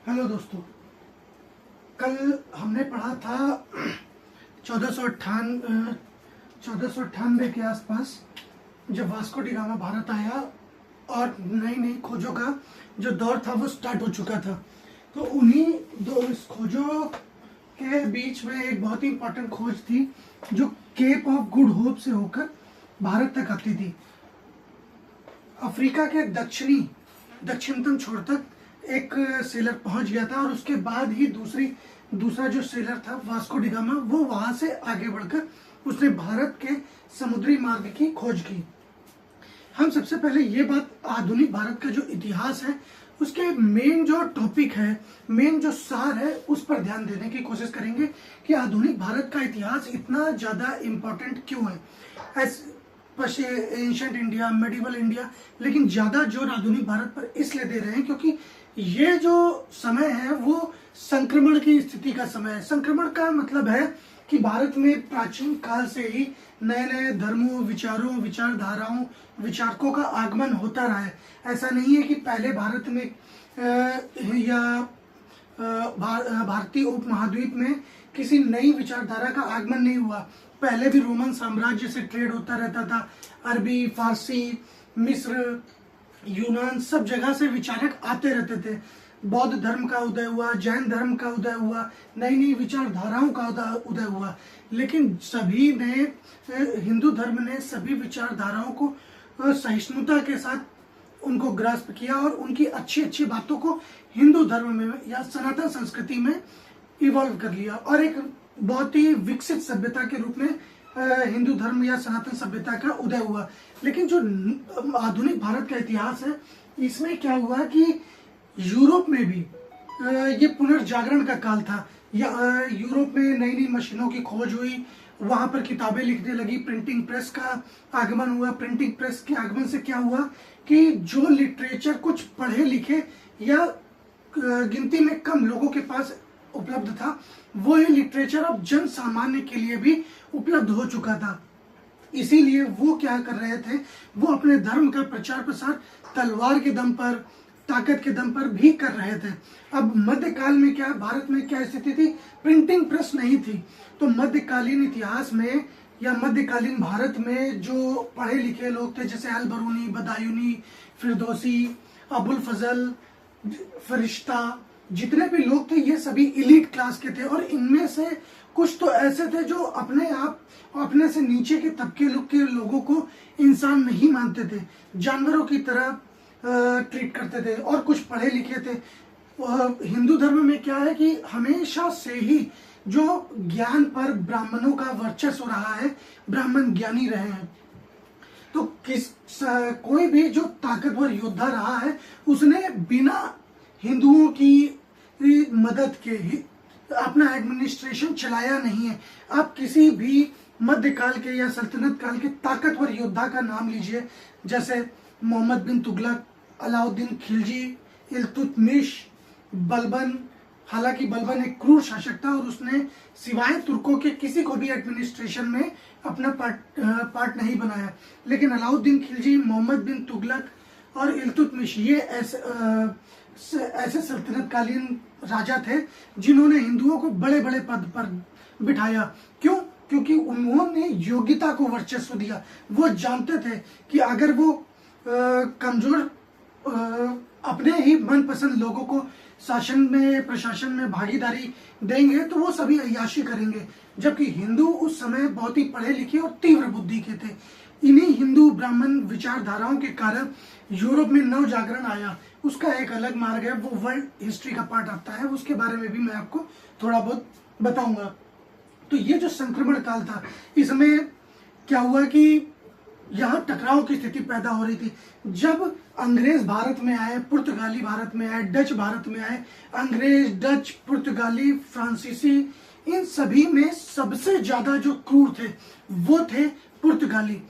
Hello दोस्तों, कल हमने पढ़ा था 1498 के आसपास जब वास्को डी गामा भारत आया और नई नई खोजों का जो दौर था वो स्टार्ट हो चुका था। तो उन्हीं दो इस खोजों के बीच में एक बहुत ही इम्पोर्टेंट खोज थी जो केप ऑफ गुड होप से होकर भारत तक आती थी। अफ्रीका के दक्षिणतम छोर तक एक सेलर पहुंच गया था और उसके बाद ही दूसरा जो सेलर था वास्को डी गामा, वो वहां से आगे बढ़कर उसने भारत के समुद्री मार्ग की खोज की। हम सबसे पहले ये बात आधुनिक भारत का जो इतिहास है उसके मेन जो टॉपिक है, मेन जो सार है, उस पर ध्यान देने की कोशिश करेंगे कि आधुनिक भारत का इतिहास इतना ज्यादा इम्पोर्टेंट क्यों है। एंशिएंट इंडिया, मेडिवल इंडिया, लेकिन ज्यादा जोर आधुनिक भारत पर इसलिए दे रहे हैं क्योंकि ये जो समय है वो संक्रमण की स्थिति का समय है। संक्रमण का मतलब है कि भारत में प्राचीन काल से ही नए नए धर्मों, विचारों, विचारधाराओं, विचारकों का आगमन होता रहा है। ऐसा नहीं है कि पहले भारत में भारतीय उपमहाद्वीप में किसी नई विचारधारा का आगमन नहीं हुआ। पहले भी रोमन साम्राज्य से ट्रेड होता रहता था। अरबी, फारसी, मिस्र, यूनान, सब जगह से विचारक आते रहते थे। बौद्ध धर्म का उदय हुआ, जैन धर्म का उदय हुआ, नई नई विचारधाराओं का उदय हुआ। लेकिन सभी ने, हिंदू धर्म ने सभी विचारधाराओं को सहिष्णुता के साथ उनको ग्रास्प किया और उनकी अच्छी अच्छी बातों को हिंदू धर्म में या सनातन संस्कृति में इवॉल्व कर लिया और एक बहुत ही विकसित सभ्यता के रूप में हिंदू धर्म या सनातन सभ्यता का उदय हुआ। लेकिन जो आधुनिक भारत का इतिहास है, इसमें क्या हुआ कि यूरोप में भी ये पुनर्जागरण का काल था। यूरोप में नई नई मशीनों की खोज हुई, वहां पर किताबें लिखने लगी, प्रिंटिंग प्रेस का आगमन हुआ। प्रिंटिंग प्रेस के आगमन से क्या हुआ कि जो लिटरेचर कुछ पढ़े लिखे या गिनती में कम लोगों के पास उपलब्ध था, वो ही लिटरेचर अब जन सामान्य के लिए भी उपलब्ध हो चुका था। इसीलिए वो क्या कर रहे थे, वो अपने धर्म का प्रचार प्रसार तलवार के दम पर, ताकत के दम पर भी कर रहे थे। अब मध्यकाल में क्या, भारत में क्या स्थिति थी, प्रिंटिंग प्रेस नहीं थी। तो मध्यकालीन इतिहास में या मध्यकालीन भारत में जो पढ़े लिखे लोग थे, जैसे अल बरूनी, बदायूनी, फिरदौसी, अबुल फजल, फरिश्ता, जितने भी लोग थे ये सभी इलीट क्लास के थे। और इनमें से कुछ तो ऐसे थे जो अपने से नीचे के तबके के लोगों को इंसान नहीं मानते थे, जानवरों की तरह ट्रीट करते थे। और कुछ पढ़े लिखे थे। हिंदू धर्म में क्या है कि हमेशा से ही जो ज्ञान पर ब्राह्मणों का वर्चस्व रहा है, ब्राह्मण ज्ञानी रहे हैं। तो कोई भी जो ताकतवर योद्धा रहा है उसने बिना हिंदुओं की मदद के ही अपना एडमिनिस्ट्रेशन चलाया नहीं है। आप किसी भी मध्यकाल के या सल्तनत काल के ताकतवर योद्धा का नाम लीजिए, जैसे मोहम्मद बिन तुगलक, अलाउद्दीन खिलजी, इल्तुतमिश, बलबन। हालांकि बलबन एक क्रूर शासक था और उसने सिवाय तुर्कों के किसी को भी एडमिनिस्ट्रेशन में अपना पार्ट नहीं बनाया। लेकिन अलाउद्दीन खिलजी, मोहम्मद बिन तुगलक और इल्तुतमिश ये ऐसे सल्तनतकालीन राजा थे जिन्होंने हिंदुओं को बड़े बड़े पद पर बिठाया। क्यों? क्योंकि उन्होंने योग्यता को वर्चस्व दिया। वो जानते थे कि अगर वो कमजोर अपने ही मनपसंद लोगों को शासन में, प्रशासन में भागीदारी देंगे तो वो सभी अय्याशी करेंगे। जबकि हिंदू उस समय बहुत ही पढ़े लिखे और तीव्र बुद्धि के थे। इन्हीं हिंदू ब्राह्मण विचारधाराओं के कारण यूरोप में नव जागरण आया। उसका एक अलग मार्ग है, वो वर्ल्ड हिस्ट्री का पार्ट आता है, उसके बारे में भी मैं आपको थोड़ा बहुत बताऊंगा। तो ये जो संक्रमण काल था, इसमें क्या हुआ कि यहाँ टकराव की स्थिति पैदा हो रही थी। जब अंग्रेज भारत में आए, पुर्तगाली भारत में आए, डच भारत में आए, अंग्रेज, डच, पुर्तगाली, फ्रांसीसी, इन सभी में सबसे ज्यादा जो क्रूर थे वो थे पुर्तगाली।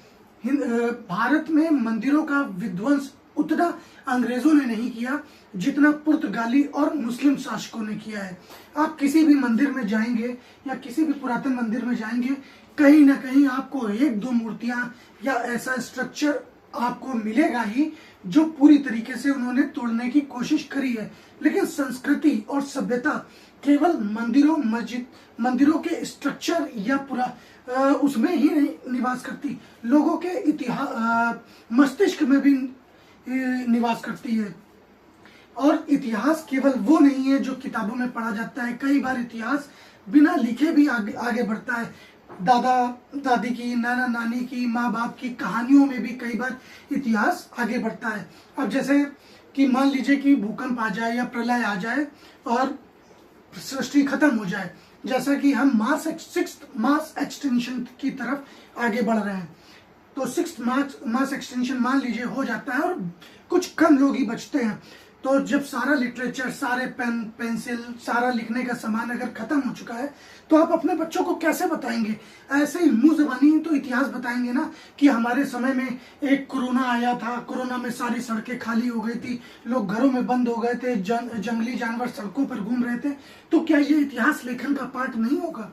भारत में मंदिरों का विध्वंस उतना अंग्रेजों ने नहीं किया जितना पुर्तगाली और मुस्लिम शासकों ने किया है। आप किसी भी मंदिर में जाएंगे या किसी भी पुरातन मंदिर में जाएंगे, कहीं ना कहीं आपको एक दो मूर्तियां या ऐसा स्ट्रक्चर आपको मिलेगा ही जो पूरी तरीके से उन्होंने तोड़ने की कोशिश करी है। लेकिन संस्कृति और सभ्यता केवल मंदिरों के स्ट्रक्चर या पूरा उसमें ही नहीं निवास करती, लोगों के इतिहास मस्तिष्क में भी निवास करती है। और इतिहास केवल वो नहीं है जो किताबों में पढ़ा जाता है, कई बार इतिहास बिना लिखे भी आगे बढ़ता है। दादा दादी की, नाना नानी की, माँ बाप की कहानियों में भी कई बार इतिहास आगे बढ़ता है। अब जैसे कि मान लीजिए कि भूकंप आ जाए या प्रलय आ जाए और सृष्टि खत्म हो जाए, जैसा कि हम सिक्स्थ मास एक्सटेंशन की तरफ आगे बढ़ रहे हैं, तो सिक्स्थ मास एक्सटेंशन मान लीजिए हो जाता है और कुछ कम लोग ही बचते हैं। तो जब सारा लिटरेचर, सारे पेन पेंसिल, सारा लिखने का सामान अगर खत्म हो चुका है, तो आप अपने बच्चों को कैसे बताएंगे? ऐसे ही मुंह ज़बानी ही तो इतिहास बताएंगे ना कि हमारे समय में एक कोरोना आया था, कोरोना में सारी सड़कें खाली हो गई थी, लोग घरों में बंद हो गए थे, जंगली जानवर सड़कों पर घूम रहे थे। तो क्या ये इतिहास लेखन का पार्ट नहीं होगा?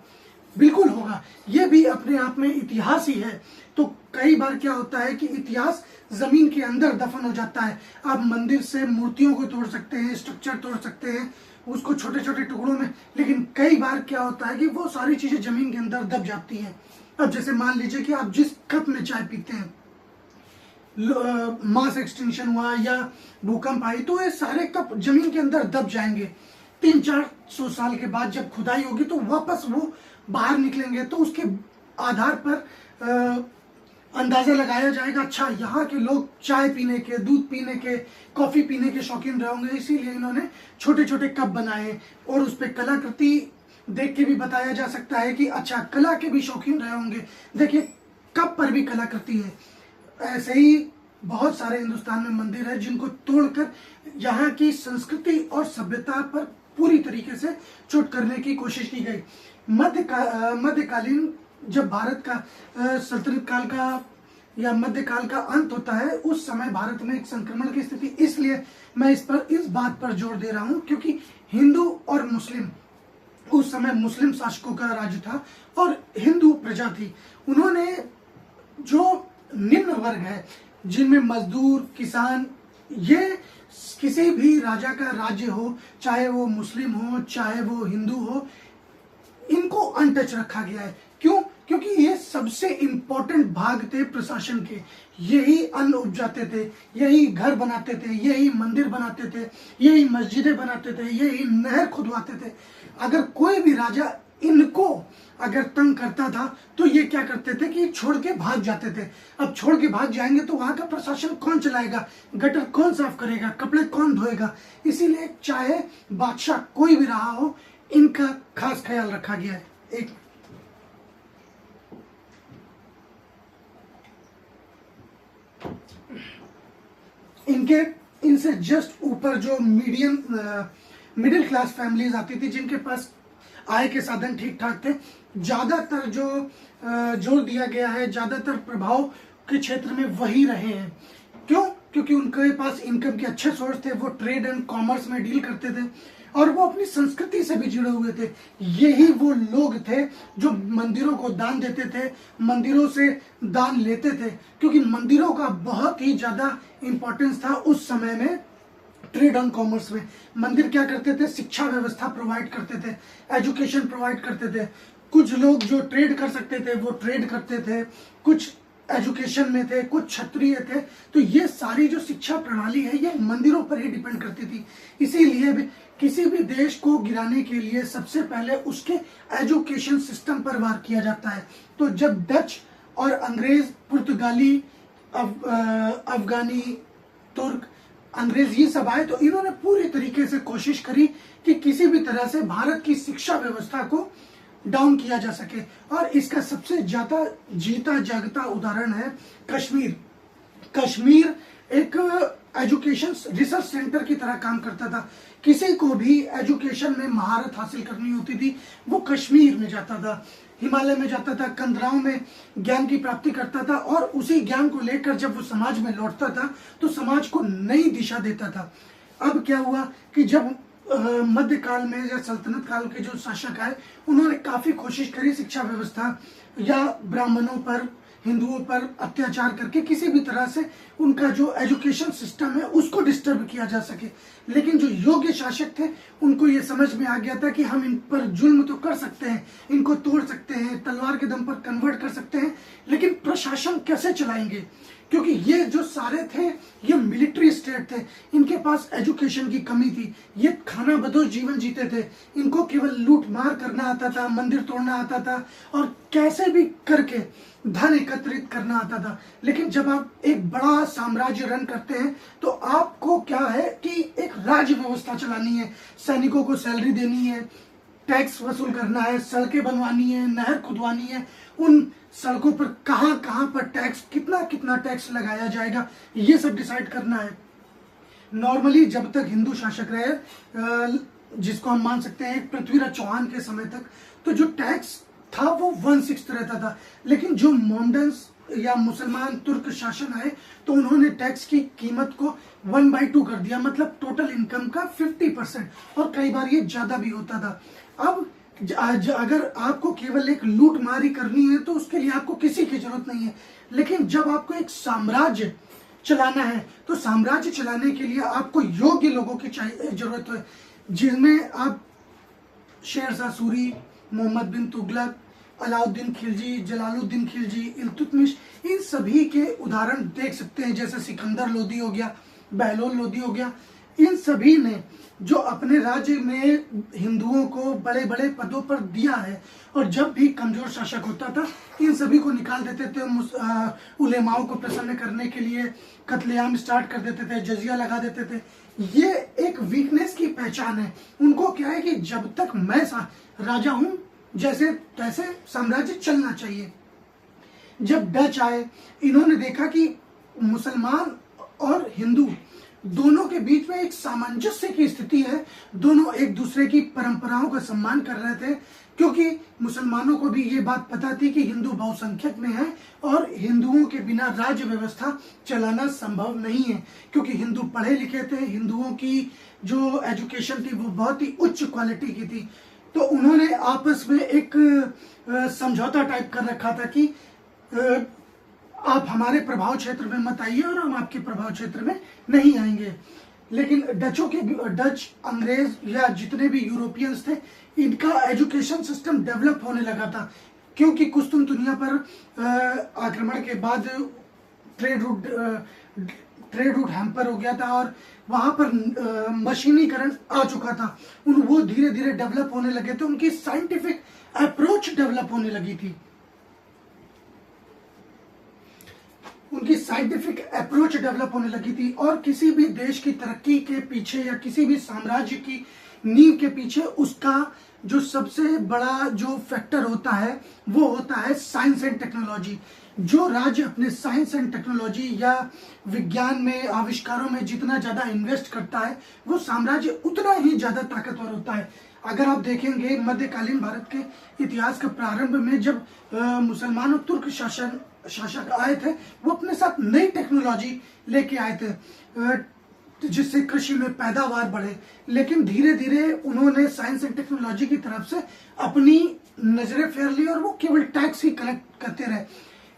बिल्कुल होगा, ये भी अपने आप में इतिहास ही है। तो कई बार क्या होता है कि इतिहास जमीन के अंदर दफन हो जाता है। आप मंदिर से मूर्तियों को तोड़ सकते हैं, स्ट्रक्चर तोड़ सकते हैं, उसको छोटे छोटे टुकड़ों में, लेकिन कई बार क्या होता है कि वो सारी चीजें जमीन के अंदर दब जाती हैं। अब जैसे मान लीजिए कि आप जिस कप में चाय पीते हैं, मास एक्सटेंशन हुआ या भूकंप आई, तो ये सारे कप जमीन के अंदर दब जाएंगे। 300-400 साल के बाद जब खुदाई होगी तो वापस वो बाहर निकलेंगे, तो उसके आधार पर अंदाजा लगाया जाएगा, अच्छा यहाँ के लोग चाय पीने के, दूध पीने के, कॉफी पीने के शौकीन रहे होंगे, इसीलिए इन्होंने छोटे छोटे कप बनाए। और उस पर कलाकृति देख के भी बताया जा सकता है कि अच्छा कला के भी शौकीन रहे होंगे, देखिए कप पर भी कलाकृति है। ऐसे ही बहुत सारे हिंदुस्तान में मंदिर है जिनको तोड़कर यहाँ की संस्कृति और सभ्यता पर पूरी तरीके से चोट करने की कोशिश की गई। मध्यकालीन जब भारत का सल्तनत काल का या मध्यकाल का अंत होता है, उस समय भारत में एक संक्रमण की स्थिति, इसलिए मैं इस बात पर जोर दे रहा हूं क्योंकि हिंदू और मुस्लिम, उस समय मुस्लिम शासकों का राज्य था और हिंदू प्रजा थी। उन्होंने जो निम्न वर्ग है जिनमें मजदूर, किसान, ये किसी भी राजा का राज्य हो, चाहे वो मुस्लिम हो चाहे वो हिंदू हो, इनको अनटच रखा गया है। क्यों? क्योंकि ये सबसे इंपॉर्टेंट भाग थे प्रशासन के। यही अन्न उपजाते थे, यही घर बनाते थे, यही मंदिर बनाते थे, यही मस्जिदें बनाते थे, यही नहर खुदवाते थे। अगर कोई भी राजा इनको अगर तंग करता था तो ये क्या करते थे कि छोड़ के भाग जाते थे। अब छोड़ के भाग जाएंगे तो वहां का प्रशासन कौन चलाएगा, गटर कौन साफ करेगा, कपड़े कौन धोएगा? इसीलिए चाहे बादशाह कोई भी रहा हो, इनका खास ख्याल रखा गया है। एक इनसे जस्ट ऊपर जो मिडिल क्लास फैमिलीज आती थी, जिनके पास आय के साधन ठीक ठाक थे, ज्यादातर जो जोर दिया गया है, ज्यादातर प्रभाव के क्षेत्र में वही रहे हैं। क्यों? क्योंकि उनके पास इनकम के अच्छे सोर्स थे, वो ट्रेड एंड कॉमर्स में डील करते थे और वो अपनी संस्कृति से भी जुड़े हुए थे। यही वो लोग थे जो मंदिरों को दान देते थे, मंदिरों से दान लेते थे, क्योंकि मंदिरों का बहुत ही ज्यादा इंपॉर्टेंस था उस समय में। ट्रेड एंड कॉमर्स में मंदिर क्या करते थे? शिक्षा व्यवस्था प्रोवाइड करते थे, एजुकेशन प्रोवाइड करते थे। कुछ लोग जो ट्रेड कर सकते थे वो ट्रेड करते थे, कुछ एजुकेशन में थे, कुछ क्षत्रिय थे। तो ये सारी जो शिक्षा प्रणाली है ये मंदिरों पर ही डिपेंड करती थी। इसीलिए भी किसी भी देश को गिराने के लिए सबसे पहले उसके एजुकेशन सिस्टम पर वार किया जाता है। तो जब डच और अंग्रेज, पुर्तगाली, अफगानी, तुर्क, अंग्रेज ये सब आए, तो इन्होंने पूरी तरीके से कोशिश करी कि किसी भी तरह से भारत की शिक्षा व्यवस्था को डाउन किया जा सके। और इसका सबसे ज्यादा जीता जागता उदाहरण है कश्मीर। कश्मीर एक एजुकेशन रिसर्च सेंटर की तरह काम करता था। किसी को भी एजुकेशन में महारत हासिल करनी होती थी, वो कश्मीर में जाता था, हिमालय में जाता था, कंदराओं में ज्ञान की प्राप्ति करता था और उसी ज्ञान को लेकर जब वो समाज में लौटता था तो समाज को नई दिशा देता था। अब क्या हुआ कि जब मध्यकाल में या सल्तनत काल के जो शासक आए, उन्होंने काफी कोशिश करी शिक्षा व्यवस्था या ब्राह्मणों पर हिंदुओं पर अत्याचार करके किसी भी तरह से उनका जो एजुकेशन सिस्टम है उसको डिस्टर्ब किया जा सके। लेकिन जो योग्य शासक थे उनको ये समझ में आ गया था कि हम इन पर जुल्म तो कर सकते हैं, इनको तोड़ सकते हैं, तलवार के दम पर कन्वर्ट कर सकते हैं, लेकिन प्रशासन कैसे चलाएंगे, क्योंकि ये जो सारे थे ये मिलिट्री स्टेट थे, इनके पास एजुकेशन की कमी थी, ये खाना बदोश जीवन जीते थे, इनको केवल लूट मार करना आता था, मंदिर तोड़ना आता था और कैसे भी करके धन एकत्रित करना आता था। लेकिन जब आप एक बड़ा साम्राज्य रन करते हैं तो आपको क्या है कि एक राज्य व्यवस्था चलानी है, सैनिकों को सैलरी देनी है, टैक्स वसूल करना है, सड़कें बनवानी है, नहर खुदवानी है, उन सड़कों पर कहां कहां पर टैक्स, कितना कितना टैक्स लगाया जाएगा, ये सब डिसाइड करना है। नॉर्मली जब तक हिंदू शासक रहे, जिसको हम मान सकते हैं पृथ्वीराज चौहान के समय तक, तो जो टैक्स था वो 1/6 रहता था। लेकिन जो मोमडन्स या मुसलमान तुर्क शासन आए तो उन्होंने टैक्स की कीमत को 1/2 कर दिया, मतलब टोटल इनकम का 50%, और कई बार ये ज्यादा भी होता था। अब अगर आपको केवल एक लूट मारी करनी है तो उसके लिए आपको किसी की जरूरत नहीं है, लेकिन जब आपको एक साम्राज्य चलाना है तो साम्राज्य चलाने के लिए आपको योग्य लोगों की जरूरत है, जिनमें आप शेरशाह सूरी, मोहम्मद बिन तुगलक, अलाउद्दीन खिलजी, जलालुद्दीन खिलजी, इल्तुतमिश, इन सभी के उदाहरण देख सकते हैं। जैसे सिकंदर लोदी हो गया, बहलोल लोदी हो गया, इन सभी ने जो अपने राज्य में हिंदुओं को बड़े बड़े पदों पर दिया है, और जब भी कमजोर शासक होता था इन सभी को निकाल देते थे, उलेमाओं को प्रसन्न करने के लिए कत्लेआम स्टार्ट कर देते थे, जजिया लगा देते थे। ये एक वीकनेस की पहचान है। उनको क्या है कि जब तक मैं राजा हूं जैसे तैसे साम्राज्य चलना चाहिए। जब डच आए, इन्होंने देखा कि मुसलमान और हिंदू दोनों के बीच में एक सामंजस्य की स्थिति है, दोनों एक दूसरे की परंपराओं का सम्मान कर रहे थे, क्योंकि मुसलमानों को भी ये बात पता थी कि हिंदू बहुसंख्यक में है और हिंदुओं के बिना राज्य व्यवस्था चलाना संभव नहीं है, क्योंकि हिंदू पढ़े लिखे थे, हिंदुओं की जो एजुकेशन थी वो बहुत ही उच्च क्वालिटी की थी। तो उन्होंने आपस में एक समझौता टाइप कर रखा था कि आप हमारे प्रभाव क्षेत्र में मत आइए और हम आपके प्रभाव क्षेत्र में नहीं आएंगे। लेकिन डच, अंग्रेज या जितने भी यूरोपियंस थे, इनका एजुकेशन सिस्टम डेवलप होने लगा था, क्योंकि कुस्तुनतुनिया पर आक्रमण के बाद ट्रेड रूट हैम्पर हो गया था और वहां पर मशीनीकरण आ चुका था। वो धीरे धीरे डेवलप होने लगे थे, उनकी साइंटिफिक अप्रोच डेवलप होने लगी थी, और किसी भी देश की तरक्की के पीछे या किसी भी साम्राज्य की नींव के पीछे उसका जो सबसे बड़ा जो फैक्टर होता है वो होता है साइंस एंड टेक्नोलॉजी। जो राज्य अपने साइंस एंड टेक्नोलॉजी या विज्ञान में, आविष्कारों में जितना ज्यादा इन्वेस्ट करता है वो साम्राज्य उतना ही ज्यादा ताकतवर होता है। अगर आप देखेंगे मध्यकालीन भारत के इतिहास के प्रारंभ में जब मुसलमान और तुर्क शासक आए थे, वो अपने साथ नई टेक्नोलॉजी लेके आए थे जिससे कृषि में पैदावार बढ़े, लेकिन धीरे धीरे उन्होंने साइंस एंड टेक्नोलॉजी की तरफ से अपनी नजरें फेर ली और वो केवल टैक्स ही कलेक्ट करते रहे।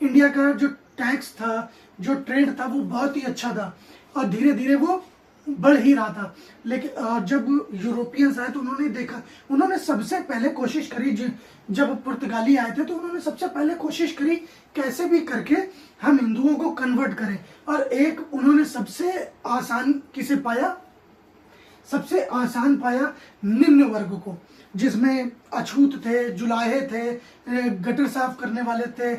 इंडिया का जो टैक्स था, जो ट्रेड था, वो बहुत ही अच्छा था और धीरे धीरे वो बढ़ ही रहा था। लेकिन जब यूरोपियंस आए तो उन्होंने सबसे पहले कोशिश करी, जब पुर्तगाली आए थे तो उन्होंने सबसे पहले कोशिश करी कैसे भी करके हम हिंदुओं को कन्वर्ट करें, और एक उन्होंने सबसे आसान पाया निम्न वर्ग को, जिसमें अछूत थे, जुलाहे थे, गटर साफ करने वाले थे,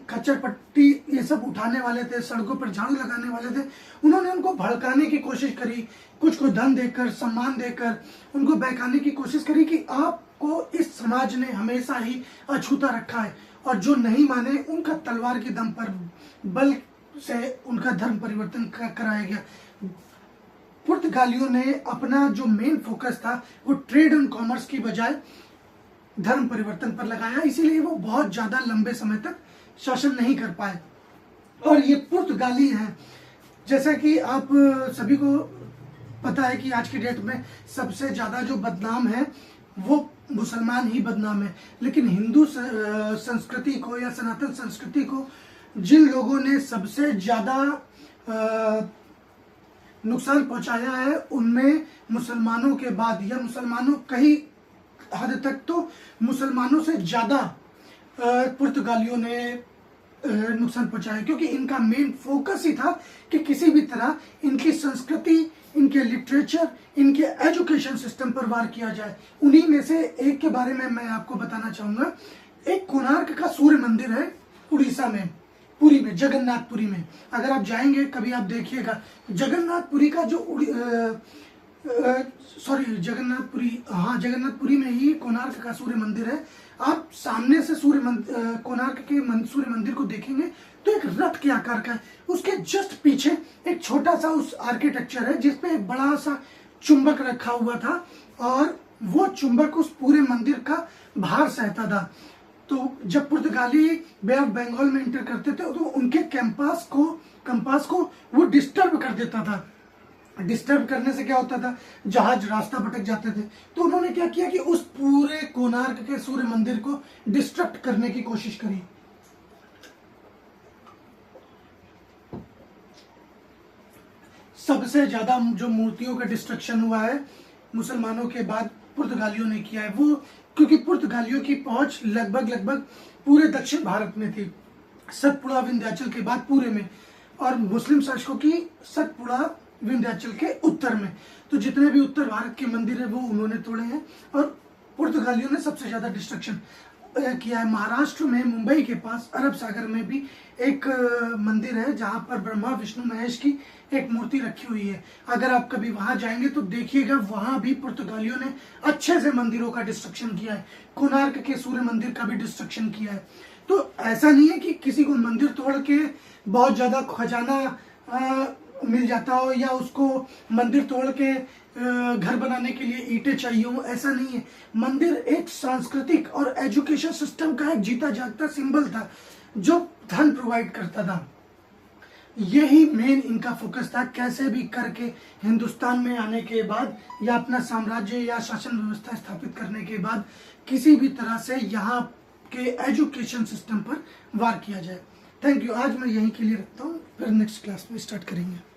खच्चर पट्टी ये सब उठाने वाले थे, सड़कों पर झाड़ू लगाने वाले थे। उन्होंने उनको भड़काने की कोशिश करी, कुछ को धन देकर, सम्मान देकर उनको बहकाने की कोशिश करी कि आपको इस समाज ने हमेशा ही अछूता रखा है, और जो नहीं माने उनका तलवार के दम पर बल से उनका धर्म परिवर्तन कराया गया। पुर्तगालियों ने अपना जो मेन फोकस था वो ट्रेड एंड कॉमर्स की बजाय धर्म परिवर्तन पर लगाया, इसीलिए वो बहुत ज्यादा लंबे समय तक शासन नहीं कर पाए। और ये पुर्तगाली हैं, जैसा कि आप सभी को पता है कि आज की डेट में सबसे ज्यादा जो बदनाम है वो मुसलमान ही बदनाम है, लेकिन हिंदू संस्कृति को या सनातन संस्कृति को जिन लोगों ने सबसे ज्यादा नुकसान पहुंचाया है उनमें मुसलमानों के बाद, या मुसलमानों कई हद तक तो मुसलमानों से ज्यादा पुर्तगालियों ने नुकसान पहुंचाया, क्योंकि इनका मेन फोकस ही था कि किसी भी तरह इनकी संस्कृति, इनके लिटरेचर, इनके एजुकेशन सिस्टम पर वार किया जाए। उन्हीं में से एक के बारे में मैं आपको बताना चाहूंगा। एक कोणार्क का सूर्य मंदिर है उड़ीसा में, पुरी में, जगन्नाथपुरी में। अगर आप जाएंगे कभी आप देखिएगा, जगन्नाथपुरी का जो जगन्नाथपुरी में ही कोणार्क का सूर्य मंदिर है। आप सामने से कोणार्क के सूर्य मंदिर को देखेंगे तो एक रथ के आकार का है। उसके जस्ट पीछे एक छोटा सा उस आर्किटेक्चर है जिसपे एक बड़ा सा चुंबक रखा हुआ था, और वो चुंबक उस पूरे मंदिर का भार सहता था। तो जब पुर्तगाली बे ऑफ बंगाल में एंटर करते थे तो उनके कंपास को वो डिस्टर्ब कर देता था। डिस्टर्ब करने से क्या होता था, जहाज रास्ता भटक जाते थे। तो उन्होंने क्या किया कि उस पूरे कोणार्क के सूर्य मंदिर को डिस्ट्रक्ट करने की कोशिश करी। सबसे ज्यादा जो मूर्तियों का डिस्ट्रक्शन हुआ है मुसलमानों के बाद पुर्तगालियों ने किया है, वो क्योंकि पुर्तगालियों की पहुंच लगभग पूरे दक्षिण भारत में थी, सतपुड़ा विंध्याचल के बाद पूरे में, और मुस्लिम शासकों की सतपुड़ा विंध्याचल के उत्तर में। तो जितने भी उत्तर भारत के मंदिर है वो उन्होंने तोड़े हैं, और पुर्तगालियों ने सबसे ज्यादा डिस्ट्रक्शन किया है। महाराष्ट्र में मुंबई के पास अरब सागर में भी एक मंदिर है जहां पर ब्रह्मा विष्णु महेश की एक मूर्ति रखी हुई है। अगर आप कभी वहां जाएंगे तो देखिएगा, वहां भी पुर्तगालियों ने अच्छे से मंदिरों का डिस्ट्रक्शन किया है। कोणार्क के सूर्य मंदिर का भी डिस्ट्रक्शन किया है। तो ऐसा नहीं है कि किसी को मंदिर तोड़ के बहुत ज्यादा खजाना मिल जाता हो, या उसको मंदिर तोड़ के घर बनाने के लिए ईंटें चाहिए हो, ऐसा नहीं है। मंदिर एक सांस्कृतिक और एजुकेशन सिस्टम का एक जीता जागता सिंबल था जो धन प्रोवाइड करता था। यही मेन इनका फोकस था। कैसे भी करके हिंदुस्तान में आने के बाद या अपना साम्राज्य या शासन व्यवस्था स्थापित करने के बाद किसी भी तरह से यहाँ के एजुकेशन सिस्टम पर वार किया जाए। Thank you. आज मैं यहीं के लिए रखता हूँ, फिर नेक्स्ट क्लास में स्टार्ट करेंगे।